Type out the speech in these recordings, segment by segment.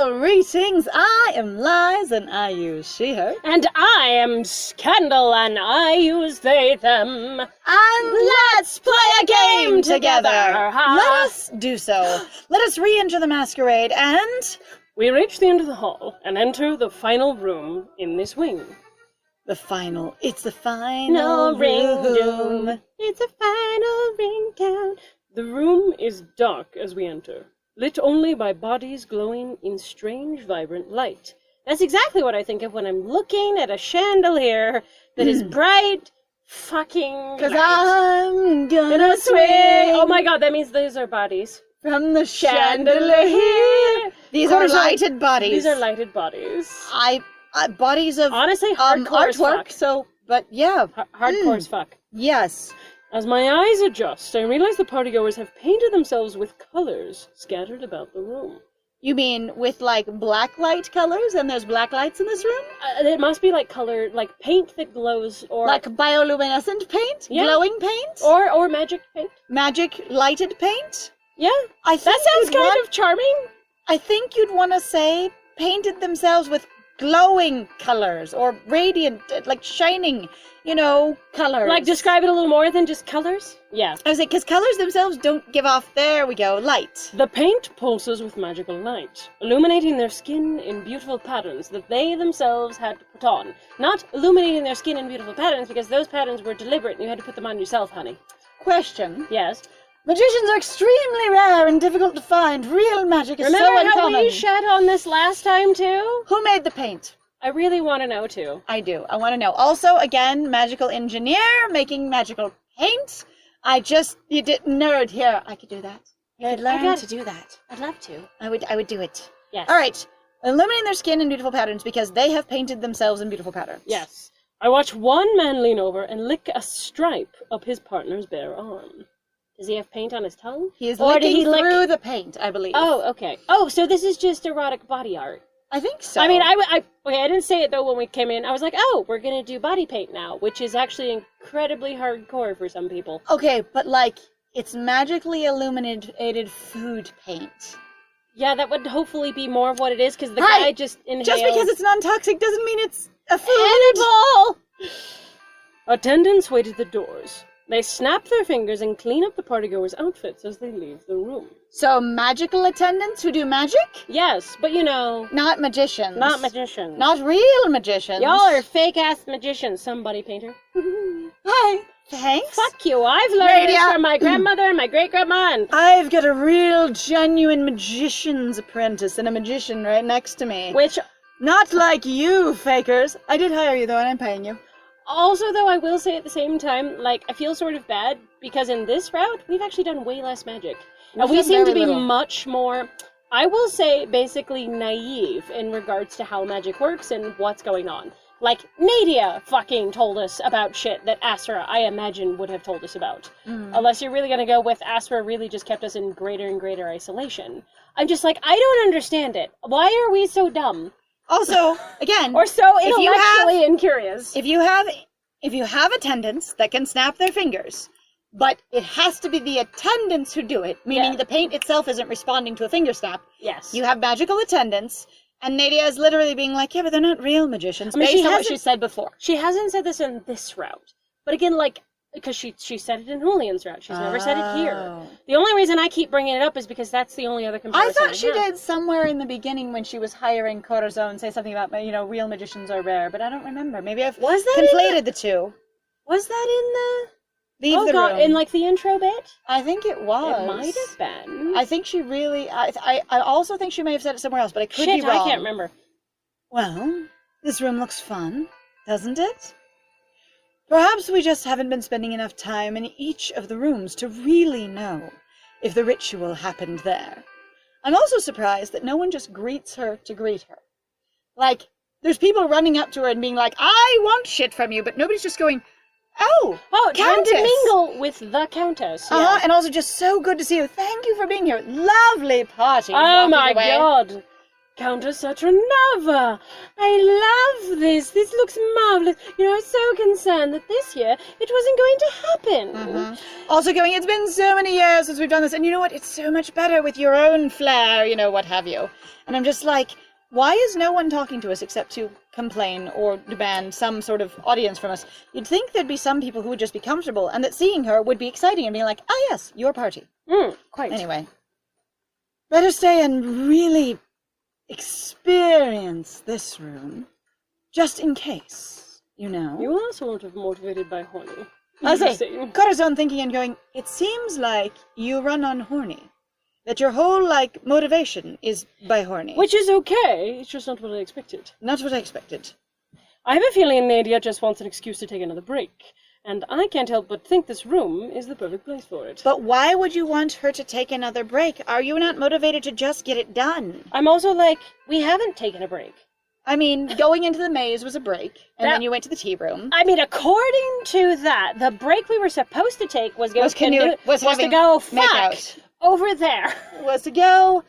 Greetings, I am Liz and I use she, her. And I am Scandal and I use they, them. And let's play a game together. Huh? Let us do so. Let us re-enter the masquerade and... We reach the end of the hall and enter the final room in this wing. It's the final room. It's a final ring down. The room is dark as we enter, lit only by bodies glowing in strange, vibrant light. That's exactly what I think of when I'm looking at a chandelier that is bright fucking Because light. I'm gonna swing. Oh my god, that means these are bodies. From the chandelier. These are lighted bodies. These are lighted bodies. Bodies of honestly hardcore as artwork. fuck. So, but yeah, hardcore as fuck. Yes. As my eyes adjust, I realize the partygoers have painted themselves with colors scattered about the room. You mean with like black light colors, and there's black lights in this room? It must be like color, like paint that glows, or like bioluminescent paint, yeah. Glowing paint, or magic paint. Magic lighted paint. Yeah, I think that sounds kind of charming. I think you'd want to say painted themselves with glowing colors or radiant, like shining, colors. Like describe it a little more than just colors? Yeah. I was like, because colors themselves don't give off, there we go, light. The paint pulses with magical light, illuminating their skin in beautiful patterns that they themselves had to put on. Not illuminating their skin in beautiful patterns, because those patterns were deliberate and you had to put them on yourself, honey. Question. Yes? Magicians are extremely rare and difficult to find. Real magic is so uncommon. Remember how we shat on this last time, too? Who made the paint? I really want to know, too. I do. I want to know. Also, again, magical engineer making magical paint. You did nerd here. I could do that. I'd learn to do that. I'd love to. I would do it. Yes. All right. Illuminating their skin in beautiful patterns because they have painted themselves in beautiful patterns. Yes. I watch one man lean over and lick a stripe up his partner's bare arm. Does he have paint on his tongue? He is licking through the paint, I believe. Oh, okay. Oh, so this is just erotic body art. I think so. I mean, I didn't say it, though, when we came in. I was like, oh, we're going to do body paint now, which is actually incredibly hardcore for some people. Okay, but, it's magically illuminated food paint. Yeah, that would hopefully be more of what it is, because the guy just inhales. Just because it's non-toxic doesn't mean it's a food. Edible! Attendants wait at the doors. They snap their fingers and clean up the partygoers' outfits as they leave the room. So, magical attendants who do magic? Yes, but Not magicians. Not magicians. Not real magicians. Y'all are fake-ass magicians, somebody painter. Hi. Thanks. Fuck you. I've learned this from my grandmother and my great-grandma. And I've got a real, genuine magician's apprentice and a magician right next to me. Which... Not like you, fakers. I did hire you, though, and I'm paying you. Also, though, I will say at the same time, I feel sort of bad, because in this route, we've actually done way less magic. And we seem to be much more, I will say, basically naive in regards to how magic works and what's going on. Like, Nadia fucking told us about shit that Asra, I imagine, would have told us about. Unless you're really gonna go with Asra really just kept us in greater and greater isolation. I'm just like, I don't understand it. Why are we so dumb? Also, again, or so intellectually incurious. If you have attendants that can snap their fingers, but it has to be the attendants who do it, meaning the paint itself isn't responding to a finger snap. Yes. You have magical attendants, and Nadia is literally being like, yeah, but they're not real magicians, based on what she said before. She hasn't said this in this route. But again, because she said it in Julian's route. She's never said it here. The only reason I keep bringing it up is because that's the only other comparison I thought she did somewhere in the beginning when she was hiring Corazon say something about, real magicians are rare, but I don't remember. Maybe I've conflated the two. Was that in the... Leave the room. In the intro bit? I think it was. It might have been. I think she really... I also think she may have said it somewhere else, but I could be wrong. I can't remember. Well, this room looks fun, doesn't it? Perhaps we just haven't been spending enough time in each of the rooms to really know if the ritual happened there. I'm also surprised that no one just greets her to greet her. There's people running up to her and being like, I want shit from you, but nobody's just going, oh, time to mingle with the Countess. Yeah. And also just so good to see you. Thank you for being here. Lovely party. Oh my god. Countess Saturnava! I love this. This looks marvelous. You know, I was so concerned that this year it wasn't going to happen. Mm-hmm. Also going, it's been so many years since we've done this, and you know what? It's so much better with your own flair, you know, what have you. And I'm just like, why is no one talking to us except to complain or demand some sort of audience from us? You'd think there'd be some people who would just be comfortable, and that seeing her would be exciting and being like, ah yes, your party. Quite. Anyway. Better stay and really experience this room, just in case, you know. You are sort of motivated by horny. I say, Corazon thinking and going, it seems like you run on horny. That your whole, like, motivation is by horny. Which is okay, it's just not what I expected. Not what I expected. I have a feeling Nadia just wants an excuse to take another break. And I can't help but think this room is the perfect place for it. But why would you want her to take another break? Are you not motivated to just get it done? I'm also like, we haven't taken a break. I mean, going into the maze was a break, and then you went to the tea room. I mean, according to that, the break we were supposed to take was to go fuck over there. Was to go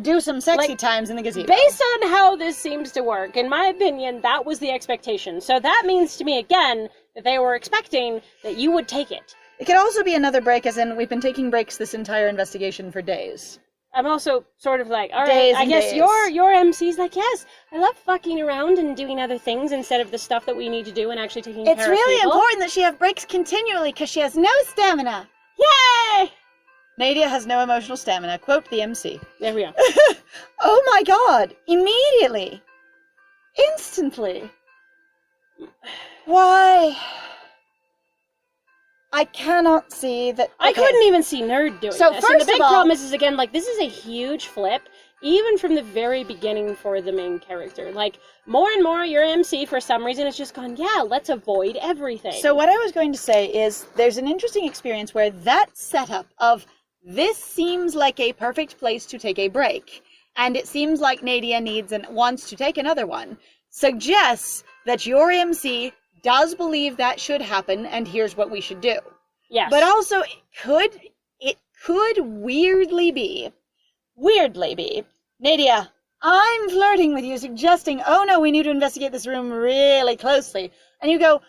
do some sexy times in the gazebo. Based on how this seems to work, in my opinion, that was the expectation. So that means to me, again, that they were expecting that you would take it. It could also be another break, as in we've been taking breaks this entire investigation for days. I'm also sort of like, all right, I guess your MC's like, yes, I love fucking around and doing other things instead of the stuff that we need to do and actually taking care of people. It's really important that she have breaks continually because she has no stamina. Yay! Nadia has no emotional stamina. Quote the MC. There we are. Oh my god! Immediately! Instantly! Why? I cannot see that. I couldn't even see Nerd doing so this. First and the big of all, problem is again, like, this is a huge flip, even from the very beginning for the main character. Like, more and more, your MC, for some reason, has just gone, yeah, let's avoid everything. So what I was going to say is, there's an interesting experience where that setup of, this seems like a perfect place to take a break, and it seems like Nadia needs and wants to take another one, suggests that your MC does believe that should happen, and here's what we should do. Yes. But also, it could weirdly be, Nadia, I'm flirting with you, suggesting, oh no, we need to investigate this room really closely. And you go,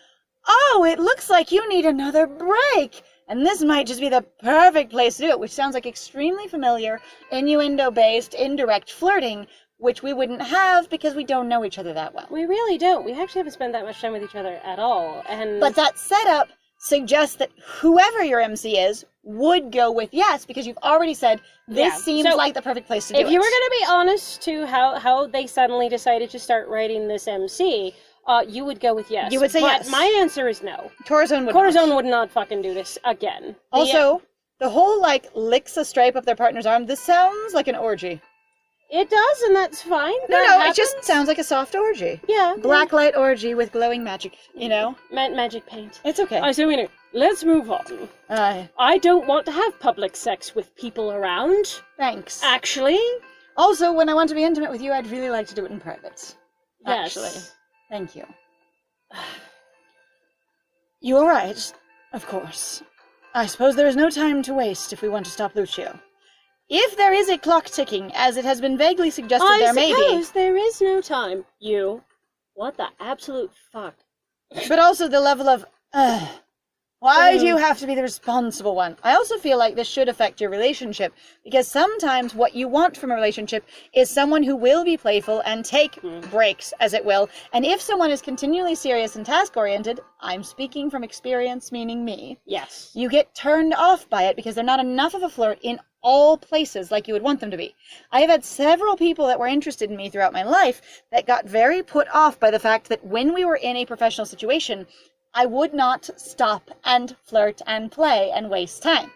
oh, it looks like you need another break. And this might just be the perfect place to do it, which sounds like extremely familiar, innuendo-based, indirect flirting, which we wouldn't have because we don't know each other that well. We really don't. We actually haven't spent that much time with each other at all. But that setup suggests that whoever your MC is would go with yes, because you've already said this seems like the perfect place to do it. If you were going to be honest to how they suddenly decided to start writing this MC, you would go with yes. You would say yes. But my answer is no. Corazon would not fucking do this again. Also, the whole, like, licks a stripe up their partner's arm, this sounds like an orgy. It does, and that's fine. No, it just sounds like a soft orgy. Yeah. Blacklight orgy with glowing magic, you know? Magic paint. It's okay. So anyway, let's move on. I don't want to have public sex with people around. Thanks. Actually. Also, when I want to be intimate with you, I'd really like to do it in private. Yes. Actually. Thank you. You are right, of course. I suppose there is no time to waste if we want to stop Lucio. If there is a clock ticking, as it has been vaguely suggested there may be... I suppose there is no time. What the absolute fuck? But also the level of, why do you have to be the responsible one? I also feel like this should affect your relationship, because sometimes what you want from a relationship is someone who will be playful and take breaks, as it will. And if someone is continually serious and task-oriented, I'm speaking from experience, meaning me. Yes. You get turned off by it because they're not enough of a flirt in all places like you would want them to be. I have had several people that were interested in me throughout my life that got very put off by the fact that when we were in a professional situation, I would not stop and flirt and play and waste time.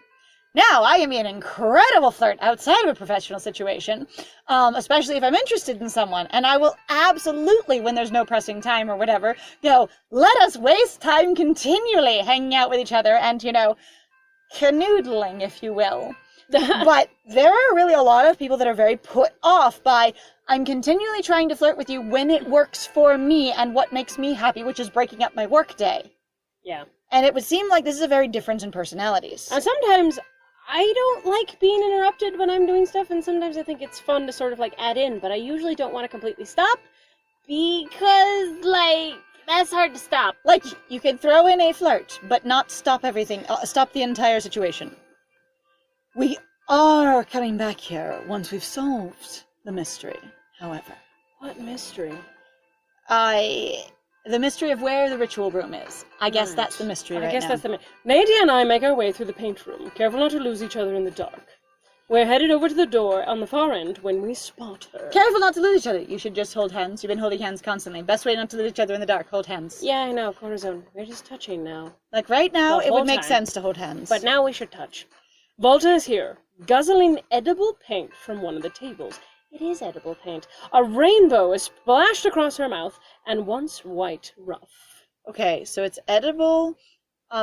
Now, I can be an incredible flirt outside of a professional situation, especially if I'm interested in someone, and I will absolutely, when there's no pressing time or whatever, go, let us waste time continually hanging out with each other and, you know, canoodling, if you will. But there are really a lot of people that are very put off by, I'm continually trying to flirt with you when it works for me and what makes me happy, which is breaking up my work day. Yeah. And it would seem like this is a very difference in personalities. And sometimes I don't like being interrupted when I'm doing stuff, and sometimes I think it's fun to sort of, like, add in, but I usually don't want to completely stop, because, like, that's hard to stop. Like, you could throw in a flirt, but not stop everything, stop the entire situation. We are coming back here once we've solved the mystery, however. What mystery? The mystery of where the ritual room is. I guess that's the mystery right now. I guess that's the mystery. Nadia and I make our way through the paint room, careful not to lose each other in the dark. We're headed over to the door on the far end when we spot her. Careful not to lose each other. You should just hold hands. You've been holding hands constantly. Best way not to lose each other in the dark, hold hands. Yeah, I know, Corazon. We're just touching now. Like, right now, it would make sense to hold hands. But now we should touch. Volta is here, guzzling edible paint from one of the tables. It is edible paint. A rainbow is splashed across her mouth, and once white ruff. Okay, so it's edible,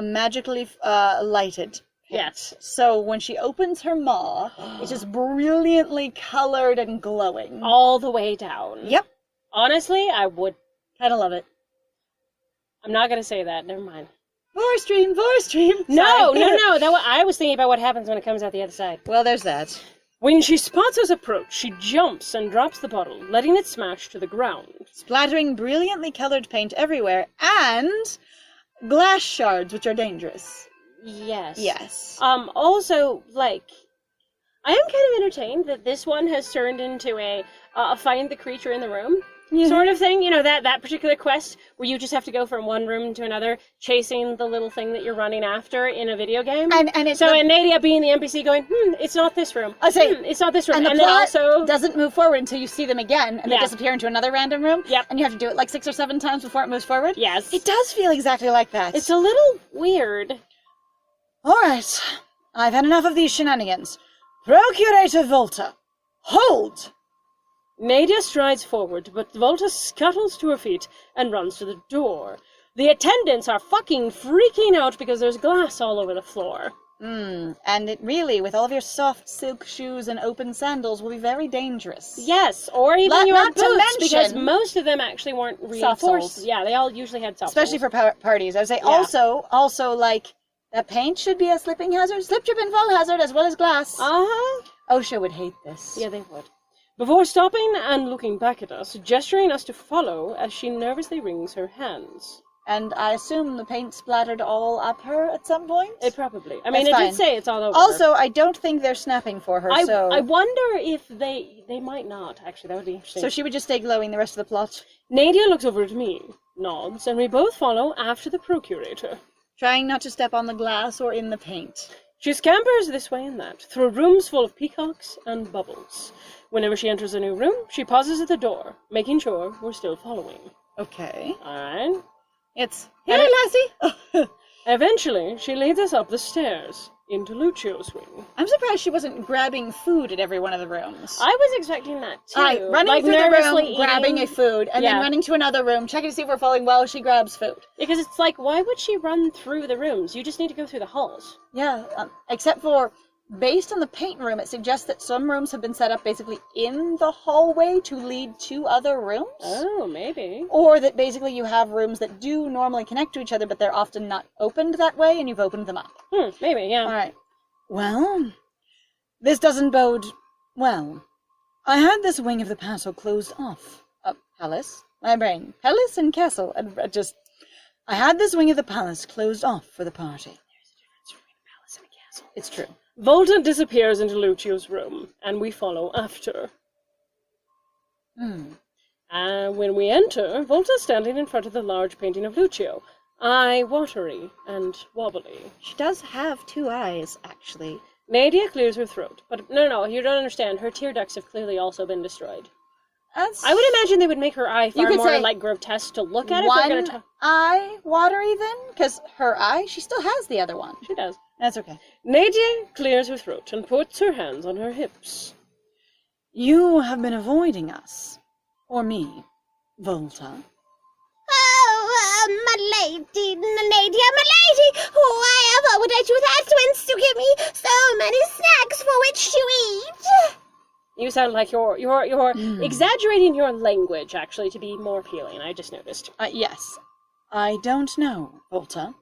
magically lighted paint. Yes. So when she opens her maw, it's just brilliantly colored and glowing. All the way down. Yep. Honestly, I would Kind of love it. I'm not going to say that. Never mind. Vorse stream! No. I was thinking about what happens when it comes out the other side. Well, there's that. When she spots us approach, she jumps and drops the bottle, letting it smash to the ground. Splattering brilliantly colored paint everywhere, and glass shards, which are dangerous. Yes. Yes. Also, like, I am kind of entertained that this one has turned into a find the creature in the room sort of thing. You know, that particular quest where you just have to go from one room to another, chasing the little thing that you're running after in a video game. And it's so, and Nadia being the NPC going, it's not this room. I say, it's not this room. And the then plot also doesn't move forward until you see them again, and they disappear into another random room. Yep. And you have to do it like 6 or 7 times before it moves forward. Yes. It does feel exactly like that. It's a little weird. All right. I've had enough of these shenanigans. Procurator Volta, hold! Nadia strides forward, but Volta scuttles to her feet and runs to the door. The attendants are fucking freaking out because there's glass all over the floor. And it really, with all of your soft silk shoes and open sandals, will be very dangerous. Yes, or even your not boots, to mention, because most of them actually weren't reinforced. soles. Yeah, they all usually had soft Especially soles. for parties. I would say also, like, that paint should be a slipping hazard, slip, trip, and fall hazard, as well as glass. Uh-huh. OSHA would hate this. Yeah, they would. Before stopping and looking back at us, gesturing us to follow as she nervously wrings her hands. And I assume the paint splattered all up her at some point? It probably. I mean, That's it fine. did say it's all over. Also, I don't think they're snapping for her, so... I wonder if they might not, actually. That would be interesting. So she would just stay glowing the rest of the plot? Nadia looks over at me, nods, and we both follow after the procurator. Trying not to step on the glass or in the paint. She scampers this way and that, through rooms full of peacocks and bubbles. Whenever she enters a new room, she pauses at the door, making sure we're still following. Okay. Alright. It's... Hey, lassie! Eventually, she leads us up the stairs, into Lucio's wing. I'm surprised she wasn't grabbing food at every one of the rooms. I was expecting that, too. Running through the room, grabbing a food, and then Yeah. running to another room, checking to see if we're falling while she grabs food. Because it's like, why would she run through the rooms? You just need to go through the halls. Yeah, except for... Based on the paint room, it suggests that some rooms have been set up basically in the hallway to lead to other rooms. Oh, maybe. Or that basically you have rooms that do normally connect to each other, but they're often not opened that way, and you've opened them up. Maybe, yeah. Alright. Well, this doesn't bode well. I had this wing of the castle closed off. Palace? My brain. Palace and castle. I had this wing of the palace closed off for the party. There's a difference between a palace and a castle. It's true. Volta disappears into Lucio's room, and we follow after. When we enter, Volta's standing in front of the large painting of Lucio, eye watery and wobbly. She does have 2 eyes, actually. Nadia clears her throat, but no, you don't understand. Her tear ducts have clearly also been destroyed. I would imagine they would make her eye far more, like, grotesque to look at. One eye watery, then? Because her eye, she still has the other one. She does. That's okay. Nadia clears her throat and puts her hands on her hips. You have been avoiding us. Or me, Volta. Oh, my lady, Nadia, my lady! Why would I do that once you give me so many snacks for which to eat? You sound like you're exaggerating your language, actually, to be more appealing. I just noticed. Yes. I don't know, Volta.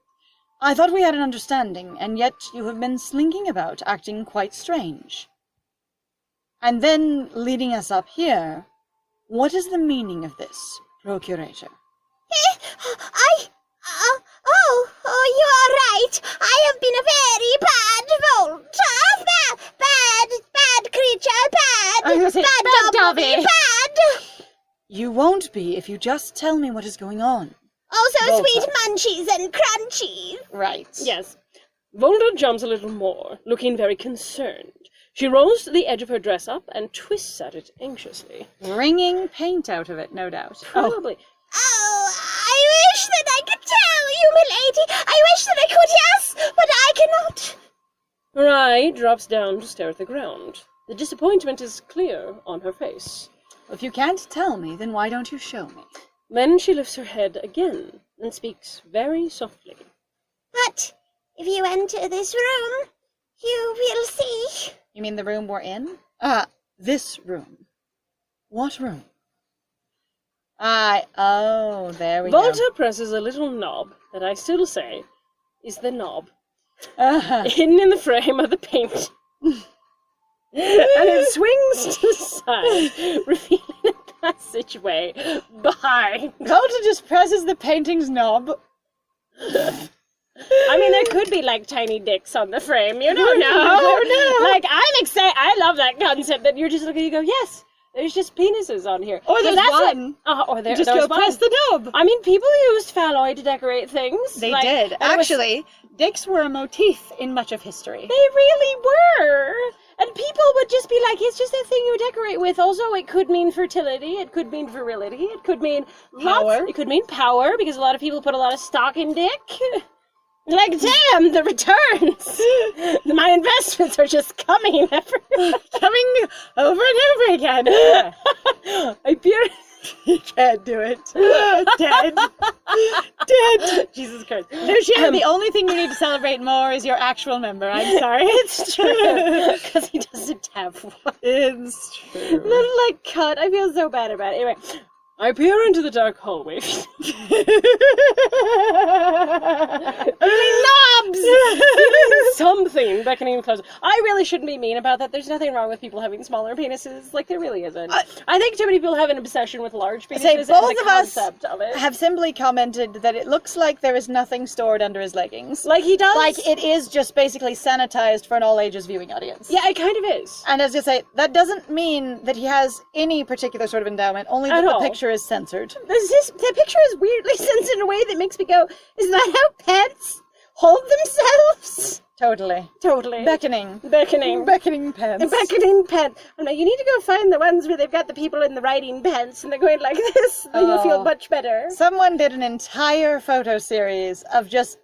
I thought we had an understanding, and yet you have been slinking about, acting quite strange. And then leading us up here. What is the meaning of this, Procurator? You are right. I have been a very bad Volta. Bad creature, bad Dobby. bad. You won't be if you just tell me what is going on. Also Volta. sweet munchies and crunchies. Right. Yes. Volta jumps a little more, looking very concerned. She rolls the edge of her dress up and twists at it anxiously. Wringing paint out of it, no doubt. Probably. Oh, I wish that I could tell you, milady. I wish that I could, yes, but I cannot. Her eye drops down to stare at the ground. The disappointment is clear on her face. If you can't tell me, then why don't you show me? Then she lifts her head again and speaks very softly. But if you enter this room, you will see. You mean the room we're in? This room. What room? There we Volta presses a little knob that I still say is the knob, go. hidden in the frame of the paint. And it swings to the side, revealing a passageway behind. Volta just presses the painting's knob. I mean, there could be, like, tiny dicks on the frame. You don't know. Oh, no. Like, I'm excited. I love that concept that you're just looking and you go, yes, there's just penises on here. Or there's one. Or there, Just there's go press the knob. I mean, people used phalloid to decorate things. They like, did. and it was- Actually, dicks were a motif in much of history. They really were. And people would just be like, it's just a thing you decorate with. Also, it could mean fertility. It could mean virility. It could mean Power. It could mean power, because a lot of people put a lot of stock in dick. Like, damn, the returns. My investments are just coming Coming over and over again. I fear... You can't do it. Dead. Dead. Jesus Christ. Lucio, the only thing you need to celebrate more is your actual member. I'm sorry. It's true. Because he doesn't have one. It's true. Little, like, cut. I feel so bad about it. Anyway, I peer into the dark hallway. Knobs! Something beckoning closer. I really shouldn't be mean about that. There's nothing wrong with people having smaller penises. Like, there really isn't. I think too many people have an obsession with large penises. Say, and both the of us concept of it. have simply commented that it looks like there is nothing stored under his leggings. Like he does? Like it is just basically sanitized for an all-ages viewing audience. Yeah, it kind of is. And as you say, that doesn't mean that he has any particular sort of endowment, only that At the all. picture is censored. The picture is weirdly censored in a way that makes me go, is that how pets hold themselves? Totally. Totally. Beckoning. Beckoning. Beckoning pants. A beckoning pen. I'm like, you need to go find the ones where they've got the people in the writing pens and they're going like this. Then you'll feel Oh. much better. Someone did an entire photo series of just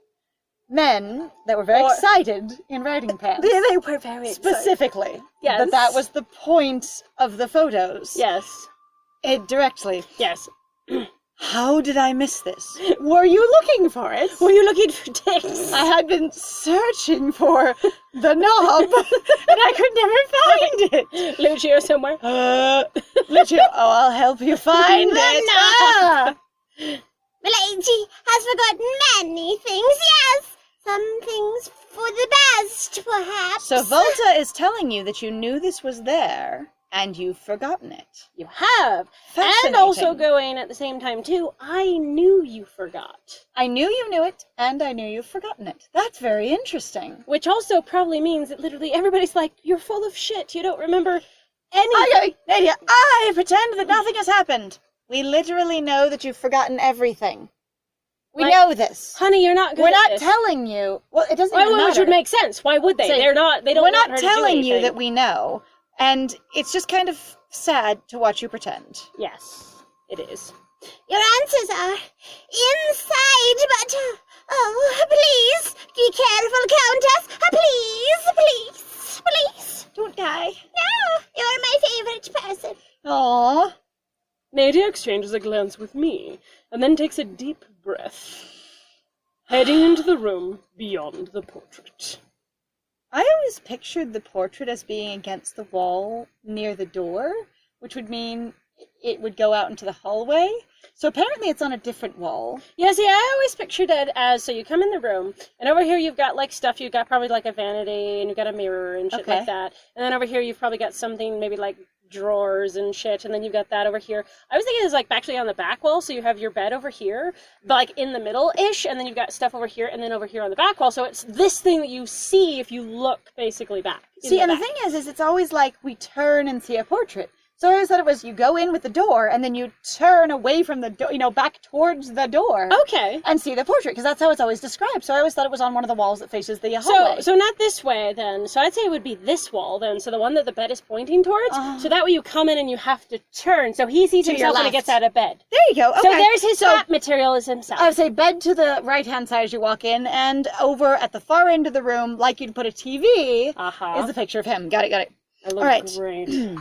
men that were very excited in writing pants. They were very excited. Specifically. Yes. That was the point of the photos. Yes. Directly. Yes. How did I miss this? Were you looking for it? Were you looking for dicks? I had been searching for the knob, and I could never find it. Lucio somewhere. Lucio, I'll help you find it. Ah! Milady has forgotten many things, yes. Some things for the best, perhaps. So Volta is telling you that you knew this was there, and you've forgotten it. You have. And Fascinating. also going at the same time, too, I knew you forgot. I knew you knew it, and I knew you've forgotten it. That's very interesting. Which also probably means that literally everybody's like, you're full of shit. You don't remember anything. Okay, Nadia, I pretend that nothing has happened. We literally know that you've forgotten everything. We Like, know this. Honey, you're not good We're at not this. telling you. Well, it doesn't Well, even which matter. would make sense. Why would they? Say, They're not. They don't. We're want not her to do telling you anything. that we know, and it's just kind of sad to watch you pretend. Yes, it is. Your answers are inside, but please be careful, Countess. Please. Don't die. No, you're my favorite person. Aww. Nadia exchanges a glance with me, and then takes a deep breath, heading into the room beyond the portrait. I always pictured the portrait as being against the wall near the door, which would mean it would go out into the hallway. So apparently it's on a different wall. Yeah, see, I always pictured it as, so you come in the room, and over here you've got, like, stuff, you've got probably, like, a vanity, and you've got a mirror and shit like that. And then over here you've probably got something, maybe, like, drawers and shit, and then you've got that over here. I was thinking it's, like, actually on the back wall, so you have your bed over here, but, like, in the middle-ish, and then you've got stuff over here, and then over here on the back wall, so it's this thing that you see if you look, basically, back. See, and the thing is it's always like we turn and see a portrait. So I always thought it was you go in with the door, and then you turn away from the door, you know, back towards the door. Okay. And see the portrait, because that's how it's always described. So I always thought it was on one of the walls that faces the hallway. So not this way, then. So I'd say it would be this wall, then. So the one that the bed is pointing towards. So that way you come in and you have to turn. So he sees himself when he gets out of bed. There you go. Okay. So there's his map material as himself. I would say bed to the right-hand side as you walk in, and over at the far end of the room, like you'd put a TV, is the picture of him. Got it. I look All right. great.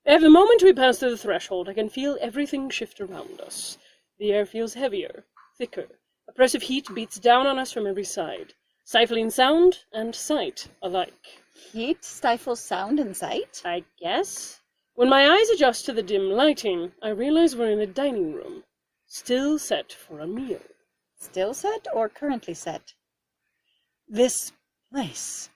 At the moment we pass through the threshold, I can feel everything shift around us. The air feels heavier, thicker. Oppressive heat beats down on us from every side, stifling sound and sight alike. Heat stifles sound and sight? I guess. When my eyes adjust to the dim lighting, I realize we're in a dining room, still set for a meal. Still set or currently set? This place.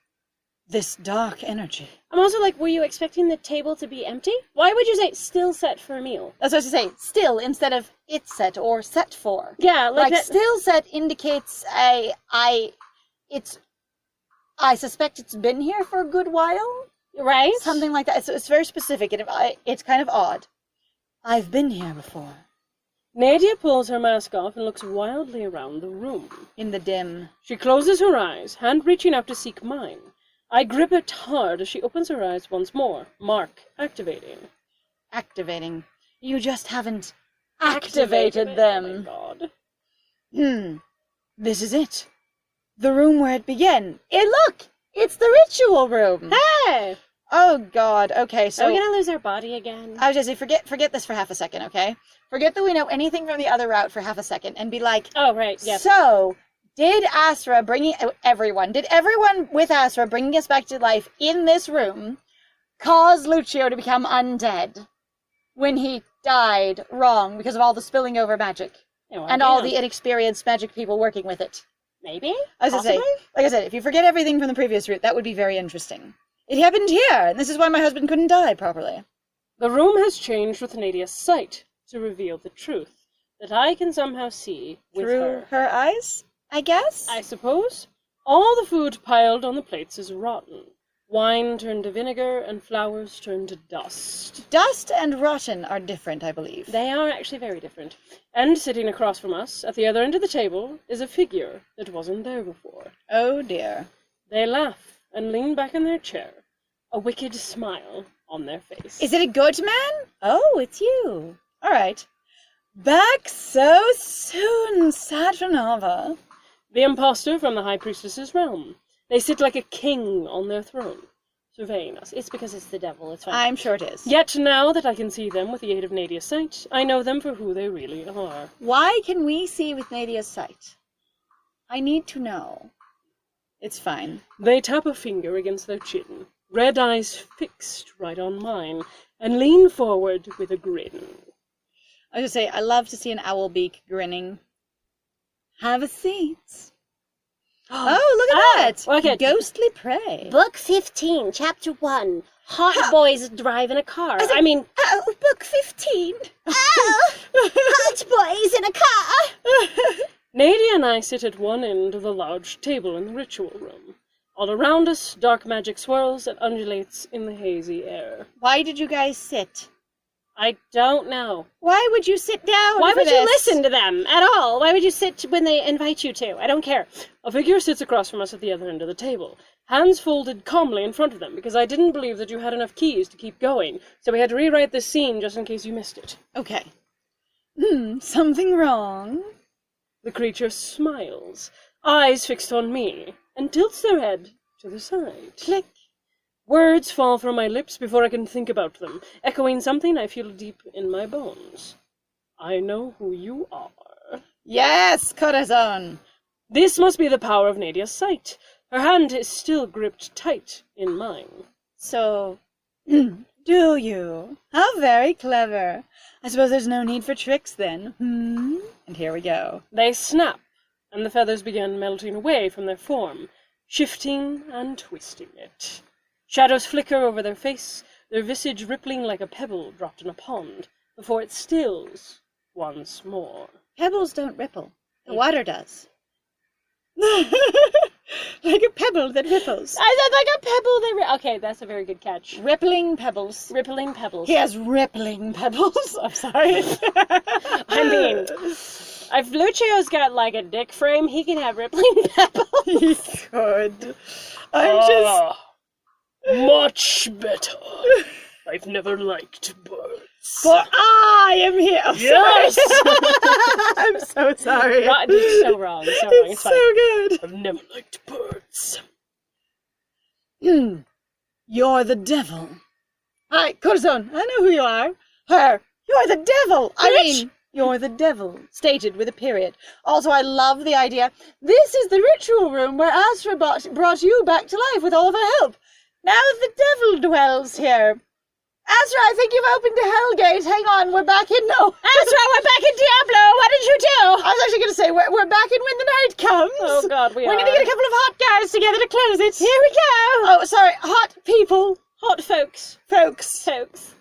This dark energy. I'm also like, were you expecting the table to be empty? Why would you say still set for a meal? That's what I was going to say. Still instead of it's set or set for. Yeah, like still set indicates I suspect it's been here for a good while. Right? Something like that. It's very specific. It's kind of odd. I've been here before. Nadia pulls her mask off and looks wildly around the room. In the dim. She closes her eyes, hand reaching out to seek mine. I grip it hard as she opens her eyes once more. Mark, activating. Activating. You just haven't activated them. Oh my god. This is it. The room where it began. Look! It's the ritual room! Hey! Oh god, okay, so... Are we gonna lose our body again? I was just say, forget this for half a second, okay? Forget that we know anything from the other route for half a second, and be like... Oh, right, yeah. So... Did everyone with Asra bringing us back to life in this room cause Lucio to become undead when he died wrong because of all the spilling over magic and all the inexperienced magic people working with it? Maybe? I was going to say, like I said, if you forget everything from the previous route, that would be very interesting. It happened here, and this is why my husband couldn't die properly. The room has changed with Nadia's sight to reveal the truth that I can somehow see with Through her eyes? I guess? I suppose. All the food piled on the plates is rotten. Wine turned to vinegar, and flowers turned to dust. Dust and rotten are different, I believe. They are actually very different. And sitting across from us, at the other end of the table, is a figure that wasn't there before. Oh dear. They laugh and lean back in their chair, a wicked smile on their face. Is it a good man? Oh, it's you. All right. Back so soon, Saturnava. The impostor from the High Priestess's realm. They sit like a king on their throne, surveying us. It's because it's the devil, it's fine. I'm sure it is. Yet now that I can see them with the aid of Nadia's sight, I know them for who they really are. Why can we see with Nadia's sight? I need to know. It's fine. They tap a finger against their chin, red eyes fixed right on mine, and lean forward with a grin. I was going to say, I love to see an owl beak grinning. Have a seat. Oh, look at that! Okay. Ghostly prey. Book 15, Chapter 1. Hot boys drive in a car. Oh, book 15. Oh, hot boys in a car. Nadia and I sit at one end of the large table in the ritual room. All around us, dark magic swirls and undulates in the hazy air. Why did you guys sit? I don't know. Why would you sit down Why for would this? you listen to them at all? Why would you sit when they invite you to? I don't care. A figure sits across from us at the other end of the table, hands folded calmly in front of them, because I didn't believe that you had enough keys to keep going, so we had to rewrite this scene just in case you missed it. Okay. Something wrong? The creature smiles, eyes fixed on me, and tilts their head to the side. Click. Words fall from my lips before I can think about them, echoing something I feel deep in my bones. I know who you are. Yes, Corazon. This must be the power of Nadia's sight. Her hand is still gripped tight in mine. So, Do you? How very clever. I suppose there's no need for tricks then, And here we go. They snap, and the feathers begin melting away from their form, shifting and twisting it. Shadows flicker over their face, their visage rippling like a pebble dropped in a pond, before it stills once more. Pebbles don't ripple. The water does. Like a pebble that ripples. I said like a pebble that okay, that's a very good catch. Rippling pebbles. Rippling pebbles. He has rippling pebbles. I'm sorry. I mean, if Lucio's got like a dick frame, he can have rippling pebbles. He could. I'm Much better. I've never liked birds. For I am here. Oh, Yes! I'm so sorry. It's so wrong. So wrong. It's It's so fine. good. I've never liked birds. You're the devil. Hi, Corazon. I know who you are. Her. You're the devil. I mean, you're the devil. Stated with a period. Also, I love the idea. This is the ritual room where Astra brought you back to life with all of her help. Now the devil dwells here. Astra, I think you've opened the Hellgate. Hang on, we're back in... No. Astra, we're back in Diablo. What did you do? I was actually going to say, we're back in When the Night Comes. Oh, God, We're going to get a couple of hot guys together to close it. Here we go. Oh, sorry, hot people. Hot folks. Folks. Folks.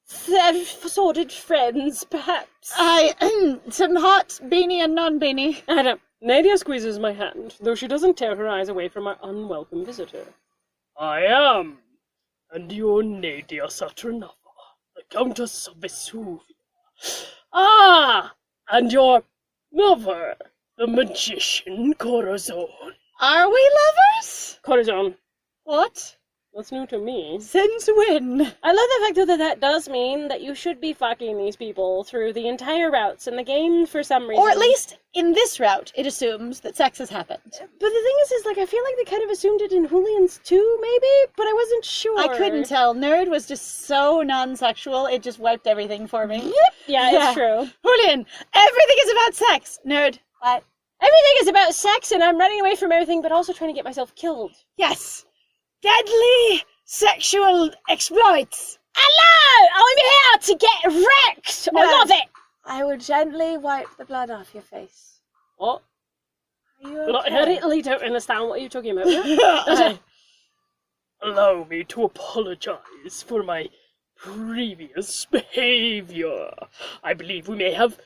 Sordid friends, perhaps. Some hot beanie and non-beanie. I don't... Nadia squeezes my hand, though she doesn't tear her eyes away from our unwelcome visitor. I am. And you're Nadia Saturnava, the Countess of Vesuvia. Ah! And your lover, the magician Corazon. Are we lovers? Corazon, What? that's new to me. Since when? I love the fact, though, that that does mean that you should be fucking these people through the entire routes in the game for some reason. Or at least, in this route, it assumes that sex has happened. But the thing is, like, I feel like they kind of assumed it in Julian's too, maybe? But I wasn't sure. I couldn't tell. Nerd was just so non-sexual, it just wiped everything for me. Yeah, Yeah. it's true. Julian, everything is about sex. Nerd. What? Everything is about sex, and I'm running away from everything, but also trying to get myself killed. Yes. Deadly sexual exploits. Hello! I'm here to get wrecked! No. I love it! I will gently wipe the blood off your face. What? Are you I okay? really don't understand what you're talking about. Allow me to apologize for my previous behavior. I believe we may have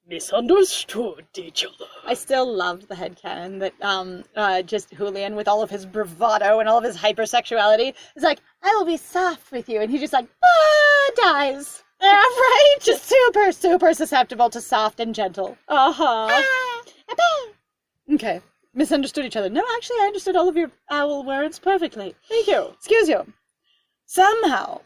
misunderstood each other. I still loved the headcanon that just Julian, with all of his bravado and all of his hypersexuality, is like, I will be soft with you, and he just like, dies. Yeah, right? Just super, super susceptible to soft and gentle. Uh-huh. Okay, misunderstood each other. No, actually, I understood all of your owl words perfectly. Thank you. Excuse you. Somehow,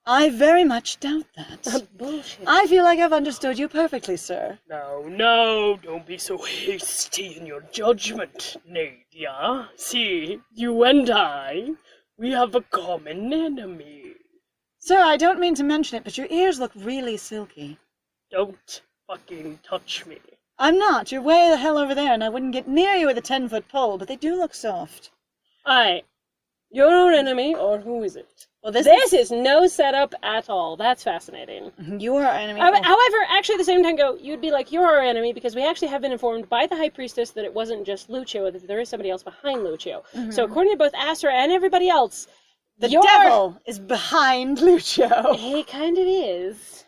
I very much doubt that. Bullshit. I feel like I've understood you perfectly, sir. No, don't be so hasty in your judgment, Nadia. See, you and I, we have a common enemy. Sir, I don't mean to mention it, but your ears look really silky. Don't fucking touch me. I'm not. You're way the hell over there, and I wouldn't get near you with a 10-foot pole, but they do look soft. Aye. You're our enemy, or who is it? Well, this is no setup at all. That's fascinating. You are our enemy. However, actually, at the same time, you'd be like, you're our enemy, because we actually have been informed by the High Priestess that it wasn't just Lucio, that there is somebody else behind Lucio. So according to both Astra and everybody else, the devil is behind Lucio. He kind of is.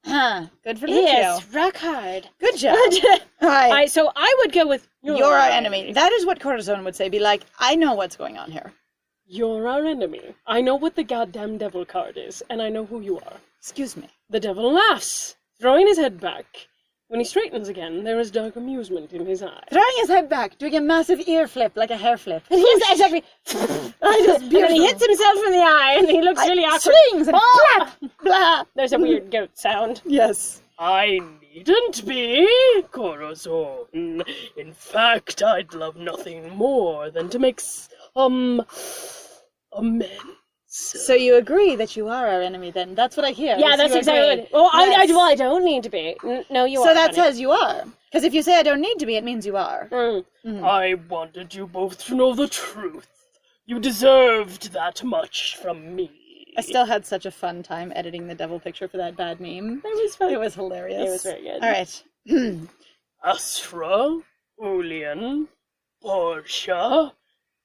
Huh. Good for Lucio. Yes, rock hard. Good job. Alright. So I would go with You're our enemy. That is what Corazon would say. Be like, I know what's going on here. You're our enemy. I know what the goddamn devil card is, and I know who you are. Excuse me. The devil laughs, throwing his head back. When he straightens again, there is dark amusement in his eye. Throwing his head back, doing a massive ear flip, like a hair flip. He's exactly... And then he hits himself in the eye, and he looks really awkward. Swings and clap, blah. There's a weird goat sound. Yes. I needn't be, Corazon. In fact, I'd love nothing more than to make amends. So you agree that you are our enemy then? That's what I hear. Yeah, is that's you exactly agree. what Yes. I don't need to be. No, you are. So that honey. says you are. Because if you say I don't need to be, it means you are. I wanted you both to know the truth. You deserved that much from me. I still had such a fun time editing the devil picture for that bad meme. That was fun. It was hilarious. It was very good. All right. Astra, Julian, Portia,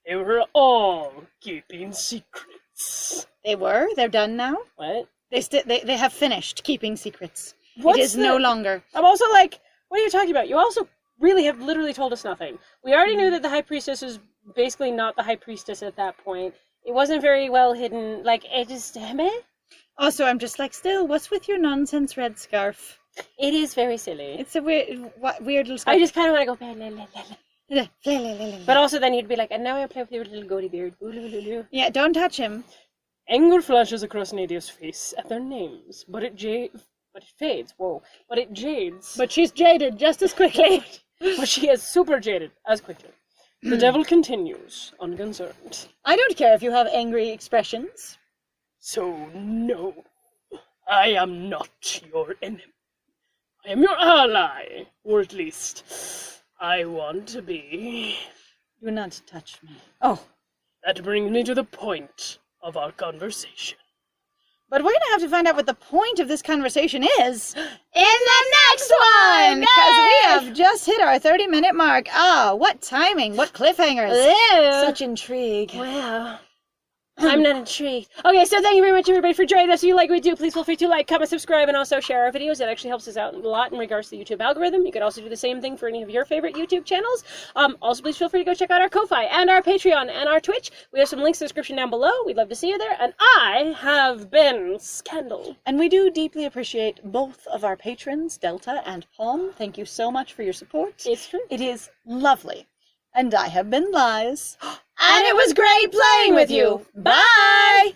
they were all keeping secrets. They were? They're done now? What? They have finished keeping secrets. What's it is no longer. I'm also like, what are you talking about? You also really have literally told us nothing. We already knew that the High Priestess was basically not the High Priestess at that point. It wasn't very well hidden. Like, it just, meh? Also, I'm just like, still, what's with your nonsense red scarf? It is very silly. It's a weird little scarf. I just kind of want to go, blah, blah, blah. But also then you'd be like, and now I play with your little goatee beard. Yeah, don't touch him. Anger flashes across Nadia's face at their names, but it fades. Whoa. But it jades. But she's jaded just as quickly. But she is super jaded as quickly. The devil continues, unconcerned. I don't care if you have angry expressions. So, no, I am not your enemy. I am your ally, or at least, I want to be. Do not touch me. Oh. That brings me to the point of our conversation. But we're going to have to find out what the point of this conversation is in the next one! Because we have just hit our 30-minute mark. Ah, what timing, what cliffhangers. Ew. Such intrigue. Wow. I'm not intrigued. Okay, so thank you very much, everybody, for joining us. If you like what we do, please feel free to like, comment, subscribe, and also share our videos. That actually helps us out a lot in regards to the YouTube algorithm. You can also do the same thing for any of your favorite YouTube channels. Also, please feel free to go check out our Ko-Fi and our Patreon and our Twitch. We have some links in the description down below. We'd love to see you there. And I have been Scandal. And we do deeply appreciate both of our patrons, Delta and Palm. Thank you so much for your support. It's true. It is lovely. And I have been Lies. And it was great playing with you. Bye!